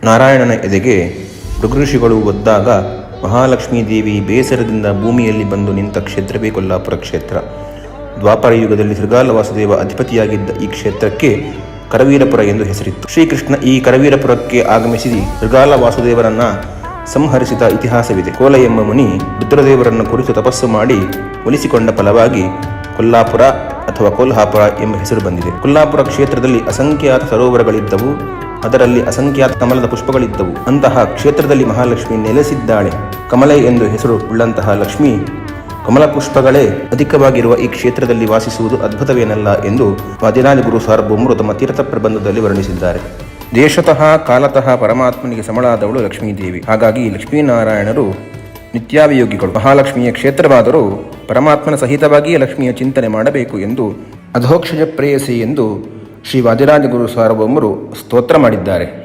ನಾರಾಯಣನ ಎದೆಗೆ ಭೃಗುಋಷಿಗಳು ಒದ್ದಾಗ ಮಹಾಲಕ್ಷ್ಮೀ ದೇವಿ ಬೇಸರದಿಂದ ಭೂಮಿಯಲ್ಲಿ ಬಂದು ನಿಂತ ಕ್ಷೇತ್ರವೇ ಕೊಲ್ಲಾಪುರ ಕ್ಷೇತ್ರ. ದ್ವಾಪರ ಯುಗದಲ್ಲಿ ಶ್ರೀಗಾಲ ವಾಸುದೇವ ಅಧಿಪತಿಯಾಗಿದ್ದ ಈ ಕ್ಷೇತ್ರಕ್ಕೆ ಕರವೀರಪುರ ಎಂದು ಹೆಸರಿತ್ತು. ಶ್ರೀಕೃಷ್ಣ ಈ ಕರವೀರಪುರಕ್ಕೆ ಆಗಮಿಸಿ ಶ್ರೀಗಾಲ ವಾಸುದೇವರನ್ನ ಸಂಹರಿಸಿದ ಇತಿಹಾಸವಿದೆ. ಕೋಲ ಎಂಬ ಮುನಿ ರುದ್ರದೇವರನ್ನು ಕುರಿತು ತಪಸ್ಸು ಮಾಡಿ ಒಲಿಸಿಕೊಂಡ ಫಲವಾಗಿ ಕೊಲ್ಲಾಪುರ ಅಥವಾ ಕೊಲ್ಹಾಪುರ ಎಂಬ ಹೆಸರು ಬಂದಿದೆ. ಕೊಲ್ಲಾಪುರ ಕ್ಷೇತ್ರದಲ್ಲಿ ಅಸಂಖ್ಯಾತ ಸರೋವರಗಳಿದ್ದವು, ಅದರಲ್ಲಿ ಅಸಂಖ್ಯಾತ ಕಮಲದ ಪುಷ್ಪಗಳಿದ್ದವು. ಅಂತಹ ಕ್ಷೇತ್ರದಲ್ಲಿ ಮಹಾಲಕ್ಷ್ಮಿ ನೆಲೆಸಿದ್ದಾಳೆ. ಕಮಲೆ ಎಂದು ಹೆಸರು ಉಳ್ಳಂತಹ ಲಕ್ಷ್ಮಿ ಕಮಲ ಪುಷ್ಪಗಳೇ ಅಧಿಕವಾಗಿರುವ ಈ ಕ್ಷೇತ್ರದಲ್ಲಿ ವಾಸಿಸುವುದು ಅದ್ಭುತವೇನಲ್ಲ ಎಂದು ವಾದಿರಾಜ ಗುರು ಸಾರ್ವಭೌಮರು ತಮ್ಮ ತೀರ್ಥ ಪ್ರಬಂಧದಲ್ಲಿ ವರ್ಣಿಸಿದ್ದಾರೆ. ದೇಶತಃ ಕಾಲತಃ ಪರಮಾತ್ಮನಿಗೆ ಸಮಳಾದವಳು ಲಕ್ಷ್ಮೀದೇವಿ. ಹಾಗಾಗಿ ಲಕ್ಷ್ಮೀನಾರಾಯಣರು ನಿತ್ಯಾಭಿಯೋಗಿಗಳು. ಮಹಾಲಕ್ಷ್ಮಿಯ ಕ್ಷೇತ್ರವಾದರೂ ಪರಮಾತ್ಮನ ಸಹಿತವಾಗಿಯೇ ಲಕ್ಷ್ಮಿಯ ಚಿಂತನೆ ಮಾಡಬೇಕು ಎಂದು ಅಧೋಕ್ಷಜ ಪ್ರೇಯಸಿ ಎಂದು ಶ್ರೀ ವಾದಿರಾಜ ಗುರು ಸಾರ್ವಭೌಮರು ಸ್ತೋತ್ರ ಮಾಡಿದ್ದಾರೆ.